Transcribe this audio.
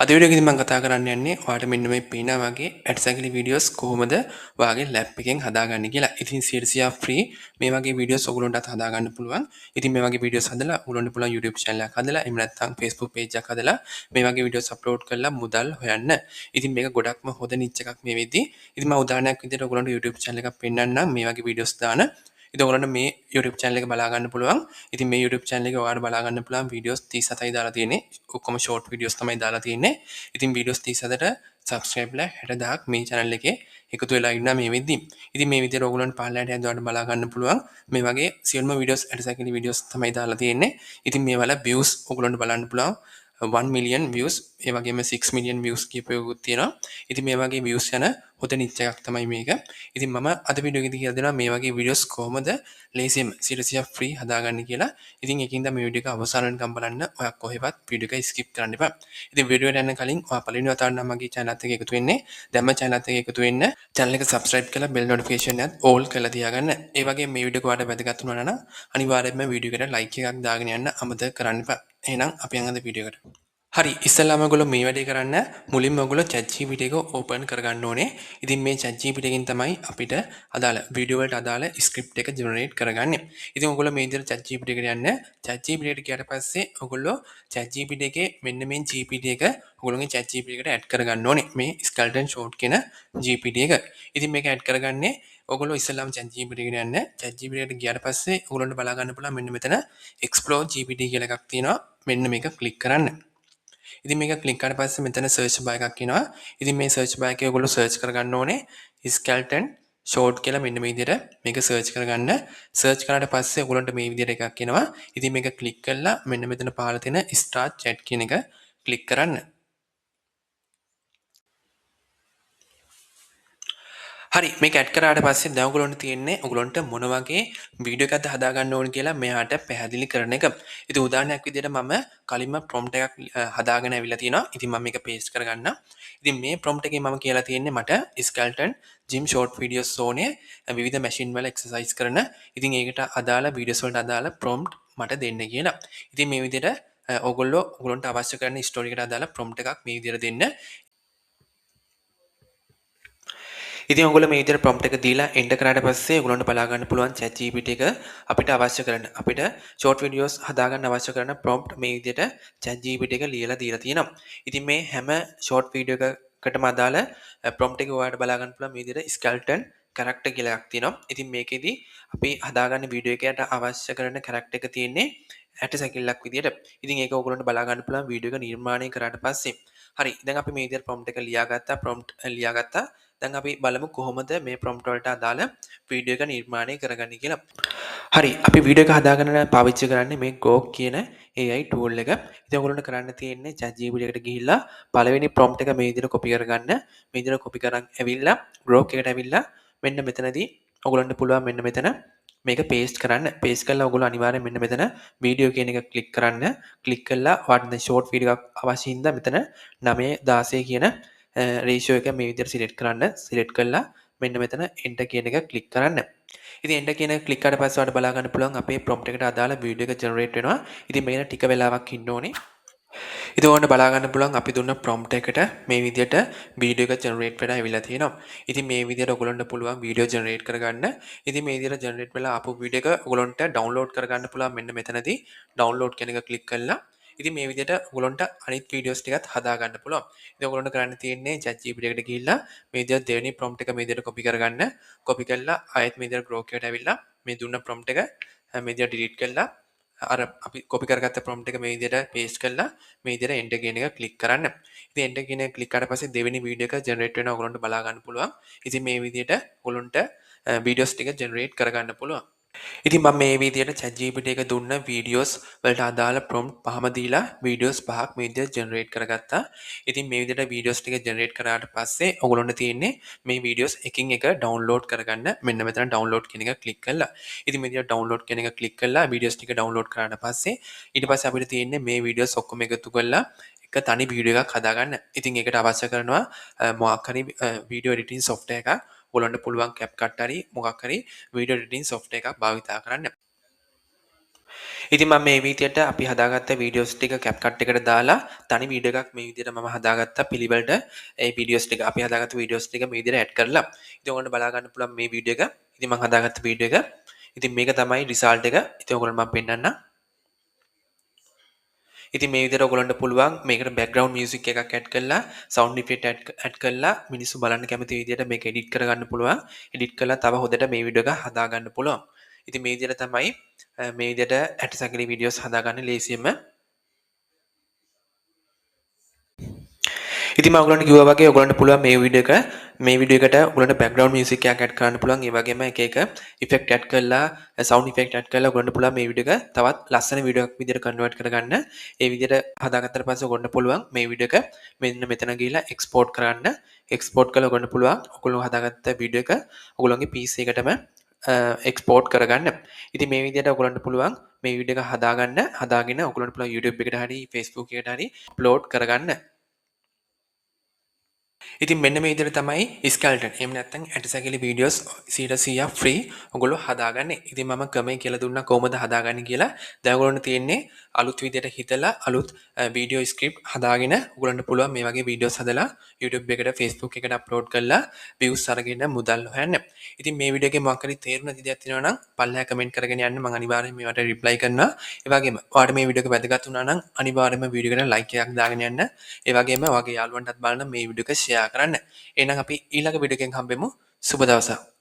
අද වීඩියෝ එකේදී මම කතා කරන්න යන්නේ ඔයාලට මෙන්න මේ පේන වගේ ඇටසැකිලි වීඩියෝස් කොහොමද ඔයාගේ ලැප් එකෙන් හදාගන්නේ කියලා. ඉතින් 100% ෆ්‍රී මේ වගේ වීඩියෝස් ඔයගොල්ලන්ටත් හදාගන්න පුළුවන්. ඉතින් මේ වගේ වීඩියෝස් හදලා ඔයගොල්ලන්ට පුළුවන් YouTube channel එකක් හදලා එහෙම නැත්නම් Facebook page එකක් හදලා මේ වගේ වීඩියෝස් අප්ලෝඩ් කරලා මුදල් හොයන්න. ඉතින් මේක ගොඩක්ම හොඳ නිච් එකක් මේ වෙද්දී. ඉතින් මම උදාහරණයක් විදිහට ඔයගොල්ලන්ට YouTube channel එකක් පෙන්නන්නම් මේ වගේ වීඩියෝස් දාන. ඉතින් ඔයගොල්ලන්ට මේ YouTube channel එක බලා ගන්න පුළුවන්. ඉතින් මේ YouTube channel එකේ ඔයාලට බලා ගන්න පුළුවන් වීඩියෝස් 37යි දාලා තියෙන්නේ. ඔක්කොම short videos තමයි දාලා තියෙන්නේ. ඉතින් වීඩියෝස් 37ට subscribe ලා 60000ක් මේ channel එකේ එකතු වෙලා ඉන්නවා මේ වෙද්දී. ඉතින් මේ විදිහට ඔයගොල්ලන්ට පහළට යද්දී ඔයාලට බලා ගන්න පුළුවන්. මේ වගේ සියලුම වීඩියෝස් ඇටසැකිලි වීඩියෝස් තමයි දාලා තියෙන්නේ. ඉතින් මේවල views ඔයගොල්ලන්ට බලන්න පුළුවන්. 1 million views ඒ වගේම 6 million views කියපෙකුත් තියෙනවා. ඉතින් මේ වගේ views යන හොඳ නිච් එකක් තමයි මේක. ඉතින් මම අද වීඩියෝ එකේදී කියලා දෙනවා මේ වගේ වීඩියෝස් කොහොමද ලේසියෙන් 100% free හදාගන්නේ කියලා. ඉතින් ඒකින්ද මේ වීඩියෝ එක අවසාන වෙනකම් බලන්න. ඔයා කොහෙවත් වීඩියෝ එක skip කරන්න එපා. ඉතින් වීඩියෝ එකට යන්න කලින් ඔයා පළවෙනි වතාවට නම් මගේ channel එකත් එක්ක එකතු වෙන්නේ. දැන්ම channel එකත් එක්ක එකතු වෙන්න. channel එක subscribe කරලා bell notification එකත් all කරලා තියාගන්න. ඒ වගේම මේ වීඩියෝ එක ඔයාලට වැදගත් වුණා නම් අනිවාර්යයෙන්ම වීඩියෝ එකට like එකක් දාගෙන යන්න අමතක කරන්න එපා. එහෙනම් අපි යන් අද වීඩියෝ එකට. හරි ඉස්සෙල්ලාම ඔයගොල්ලෝ මේ වැඩේ කරන්න මුලින්ම ඔයගොල්ලෝ ChatGPT එක ඕපන් කරගන්න ඕනේ. ඉතින් මේ ChatGPT එකෙන් තමයි අපිට අදාළ වීඩියෝ වලට අදාළ ස්ක්‍රිප්ට් එක ජෙනරේට් කරගන්නේ. ඉතින් ඔයගොල්ලෝ මේ විදිහට ChatGPT එකට යන්න. ChatGPT එකට ගියාට පස්සේ ඔයගොල්ලෝ ChatGPT එකේ මෙන්න මේ GPT එක ඔයගොල්ලෝගේ ChatGPT එකට ඇඩ් කරගන්න ඕනේ. මේ Skeleton Short කියන GPT එක. ඉතින් මේක ඇඩ් කරගන්නේ ඔයගොල්ලෝ ඉස්සෙල්ලාම ChatGPT එකට යන්න. ChatGPT එකට ගියාට පස්සේ ඔයගොල්ලන්ට බලා ගන්න පුළුවන් මෙන්න මෙතන Explore GPT කියලා එකක් තියෙනවා. මෙන්න මේක ක්ලික් කරන්න. ඉතින් මේක ක්ලික් කරාට පස්සේ මෙතන සර්ච් බාර් එකක් එනවා. ඉතින් මේ සර්ච් බාර් එකේ ඔයගොල්ලෝ සර්ච් කරගන්න ඕනේ skeleton short කියලා මෙන්න මේ විදිහට මේක සර්ච් කරගන්න. සර්ච් කරාට පස්සේ ඔයගොල්ලන්ට මේ විදිහට එකක් එනවා. ඉතින් මේක ක්ලික් කරලා මෙන්න මෙතන පහළ තියෙන start chat කියන එක ක්ලික් කරන්න. හරි මේක ඇඩ් කරාට පස්සේ දැන් ඔයගොල්ලන්ට තියෙන්නේ ඔයගොල්ලන්ට මොන වගේ වීඩියෝ එකක්ද හදාගන්න ඕන කියලා මෙයාට පැහැදිලි කරන එක. ඉතින් උදාහරණයක් විදිහට මම කලින්ම prompt එකක් හදාගෙන ඇවිල්ලා තියෙනවා. ඉතින් මම මේක paste කරගන්නම්. ඉතින් මේ prompt එකේ මම කියලා තියෙන්නේ මට skeleton gym short videos ඕනේ විවිධ machine වල exercise කරන. ඉතින් ඒකට අදාළ videos වලට අදාළ prompt මට දෙන්න කියලා. ඉතින් මේ විදිහට ඔයගොල්ලන්ට අවශ්‍ය කරන story එකට අදාළ prompt එකක් මේ විදිහට දෙන්න. ඉතින් ඔයගොල්ලෝ මේ විදිහට prompt එක දීලා enter කරාට පස්සේ ඔයගොල්ලන්ට බලා ගන්න පුළුවන් ChatGPT එක අපිට අවශ්‍ය කරන අපිට short videos හදාගන්න අවශ්‍ය කරන prompt මේ විදිහට ChatGPT එක ලියලා දීලා තියෙනවා. ඉතින් මේ හැම short video එකකටම අදාළ prompt එක ඔයාලට බලා ගන්න පුළුවන් මේ විදිහට skeleton character කියලා එකක් තියෙනවා. ඉතින් මේකෙදි අපි හදාගන්න වීඩියෝ එකකට අවශ්‍ය කරන character එක තියෙන්නේ ඇට සැකිල්ලක් විදියට. ඉතින් ඒක ඔයගොල්ලන්ට බලා ගන්න පුළුවන් වීඩියෝ එක නිර්මාණය කරාට පස්සේ. හරි දැන් අපි මේ විදිහට prompt එක ලියාගත්තා. දැන් අපි බලමු කොහොමද මේ prompt වලට අදාළ වීඩියෝ එක නිර්මාණය කරගන්නේ කියලා. හරි අපි වීඩියෝ එක හදාගන්න පාවිච්චි කරන්නේ මේ Grok කියන AI tool එක. ඉතින් ඔයගොල්ලන්ට කරන්න තියෙන්නේ ChatGPT එකට ගිහිල්ලා පළවෙනි prompt එක මේ විදිහට copy කරගන්න. මේ විදිහට copy කරන් ඇවිල්ලා Grok එකට ඇවිල්ලා මෙන්න මෙතනදී ඔයගොල්ලන්ට පුළුවන් මෙන්න මෙතන මේක paste කරන්න. paste කරලා ඔයගොල්ලෝ අනිවාර්යෙන් මෙන්න මෙතන වීඩියෝ කියන එක click කරන්න. click කරලා ඔයාලට දැන් short වීඩියෝ එකක් අවශ්‍ය හින්දා මෙතන 9:16 කියන රේෂියෝ එක මේ විදිහට සිලෙක්ට් කරන්න. සිලෙක්ට් කළා මෙන්න මෙතන enter කියන එක ක්ලික් කරන්න. ඉතින් enter කියන එක ක්ලික් කරාට පස්සේ ඔයාලට බලා ගන්න පුළුවන් අපේ prompt එකට අදාළ වීඩියෝ එක ජෙනරේට් වෙනවා. ඉතින් මේකට ටික වෙලාවක් ඉන්න ඕනේ. ඉතින් ඕන්න බලා ගන්න පුළුවන් අපි දුන්න prompt එකට මේ විදිහට වීඩියෝ එක ජෙනරේට් වෙලා ඇවිල්ලා තියෙනවා. ඉතින් මේ විදිහට ඔයගොල්ලන්ට පුළුවන් වීඩියෝ ජෙනරේට් කරගන්න. ඉතින් මේ විදිහට ජෙනරේට් වෙලා ආපු වීඩියෝ එක ඔයගොල්ලන්ට ඩවුන්ලෝඩ් කරගන්න පුළුවන් මෙන්න මෙතනදී ඩවුන්ලෝඩ් කියන එක ක්ලික් කරලා ඉතින් මේ විදිහට ඔයගොල්ලන්ට අනිත් වීඩියෝස් ටිකත් හදා ගන්න පුළුවන්. ඉතින් ඔයගොල්ලන්ට කරන්න තියෙන්නේ ChatGPT එකට ගිහිල්ලා මේ විදිහට දෙවෙනි prompt එක මේ විදිහට copy කරගන්න. copy කරලා ආයෙත් මේ විදිහට Grok එකට ඇවිල්ලා මේ දුන්න prompt එක මේ විදිහට delete කරලා අර අපි copy කරගත්ත prompt එක මේ විදිහට paste කරලා මේ විදිහට enter කියන එක click කරන්න. ඉතින් enter කියන එක click කරාට පස්සේ දෙවෙනි වීඩියෝ එක generate වෙනවා ඔයගොල්ලන්ට බලා ගන්න පුළුවන්. ඉතින් මේ විදිහට ඔයගොල්ලන්ට videos ටික generate කරගන්න පුළුවන්. ඉතින් මම මේ විදිහට ChatGPT එක දුන්න වීඩියෝස් වලට අදාළ prompt පහම දීලා වීඩියෝස් පහක් මේ විදිහට generate කරගත්තා. ඉතින් මේ විදිහට වීඩියෝස් ටික generate කරාට පස්සේ ඔයගොල්ලන්ට තියෙන්නේ මේ වීඩියෝස් එකින් එක download කරගන්න. මෙන්න මෙතන download කියන එක click කරලා. ඉතින් මේ විදිහට download කියන එක click කරලා වීඩියෝස් ටික download කරාට පස්සේ ඊට පස්සේ අපිට තියෙන්නේ මේ වීඩියෝස් ඔක්කොම එකතු කරලා එක තනි වීඩියෝ එකක් හදාගන්න. ඉතින් ඒකට අවශ්‍ය කරනවා මොකක් හරි වීඩියෝ එඩිටින් software එකක්. ඔයගොල්ලන්ට පුළුවන් CapCut හරි මොකක් හරි වීඩියෝ එඩිටින් software එකක් භාවිතා කරන්න. ඉතින් මම මේ විදියට අපි හදාගත්ත වීඩියෝස් ටික CapCut එකට දාලා තනි වීඩියෝ එකක් මේ විදියට මම හදාගත්තා පිළිවෙලට ඒ වීඩියෝස් ටික අපි හදාගත්ත වීඩියෝස් ටික මේ විදියට ඇඩ් කරලා. ඉතින් ඔයගොල්ලන්ට බලා ගන්න පුළුවන් මේ වීඩියෝ එක. ඉතින් මම හදාගත්ත වීඩියෝ එක. ඉතින් මේක තමයි රිසල්ට් එක. ඉතින් ඔයගොල්ලන්ට මම පෙන්නන්නම්. ඉතින් මේ විදිහට ඔයගොල්ලන්ට පුළුවන් මේකට බෑග්ග්‍රවුන්ඩ් මියුසික් එකක් ඇඩ් කරලා සවුන්ඩ් ඉෆෙක්ට් ඇඩ් කරලා මිනිස්සු බලන්න කැමති විදිහට මේක එඩිට් කරගන්න පුළුවන්. එඩිට් කරලා තව හොඳට මේ වීඩියෝ එක හදාගන්න පුළුවන්. ඉතින් මේ විදිහට තමයි මේ විදිහට ඇටසැකිලි වීඩියෝස් හදාගන්න ලේසියෙන්ම. ඉතින් මම ඔයගොල්ලන්ට කිව්වා වගේ ඔයගොල්ලන්ට පුළුවන් මේ වීඩියෝ එකට ඔයගොල්ලන්ට බෑග්ග්‍රවුන්ඩ් මියුසික් එකක් ඇඩ් කරන්න පුළුවන්. ඒ වගේම එක ඉෆෙක්ට් ඇඩ් කරලා සවුන්ඩ් ඉෆෙක්ට් ඇඩ් කරලා ඔයගොල්ලන්ට පුළුවන් මේ වීඩියෝ එක තවත් ලස්සන වීඩියෝ එකක් විදිහට කන්වර්ට් කරගන්න. ඒ විදිහට හදාගත්තට පස්සේ ඔයගොල්ලන්ට පුළුවන් මේ වීඩියෝ එක මෙන්න මෙතන ගිහිල්ලා එක්ස්පෝර්ට් කරන්න. එක්ස්පෝර්ට් කරලා ඔයගොල්ලන්ට පුළුවන් ඔයගොල්ලෝ හදාගත්ත වීඩියෝ එක ඔයගොල්ලන්ගේ PC එකටම එක්ස්පෝර්ට් කරගන්න. ඉතින් මේ විදිහට ඔයගොල්ලන්ට පුළුවන් මේ වීඩියෝ එක හදාගෙන ඔයගොල්ලන්ට පුළුවන් YouTube එකට හරි Facebook එකට හරි අප්ලෝඩ් කරගන්න. ඉතින් මෙන්න මේ විදිහට තමයි ස්කැල්ටන් එහෙම නැත්නම් ඇටසැකිලි වීඩියෝස් 100% ෆ්‍රී ඔයගොල්ලෝ හදාගන්නේ. ඉතින් මම ක්‍රමය කියලා දුන්නා කොහොමද හදාගන්නේ කියලා. දැන් ඔයගොල්ලන්ට තියෙන්නේ අලුත් විදිහට හිතලා අලුත් වීඩියෝ ස්ක්‍රිප්ට් හදාගෙන ඔයගොල්ලන්ට පුළුවන් මේ වගේ වීඩියෝස් හදලා YouTube එකට Facebook එකට අප්ලෝඩ් කරලා views අරගෙන මුදල් හොයන්න. ඉතින් මේ වීඩියෝ එකේ මොකක් හරි තේරුණ දෙයක් තියෙනවා නම් පල්ලෙහා කමෙන්ට් කරගෙන යන්න මම අනිවාර්යයෙන් මේවට රිප්ලයි කරනවා. ඒ වගේම ඔයාලට මේ වීඩියෝ එක වැදගත් වුණා නම් අනිවාර්යයෙන්ම වීඩියෝ එකට ලයික් එකක් දාගෙන යන්න. ඒ වගේම ඔයාගේ යාළුවන්ටත් බලන්න මේ වීඩියෝ එක ෂෙයා කරන්න. එහෙනම් අපි ඊළඟ වීඩියෝ එකෙන් හම්බෙමු. සුබ දවසක්.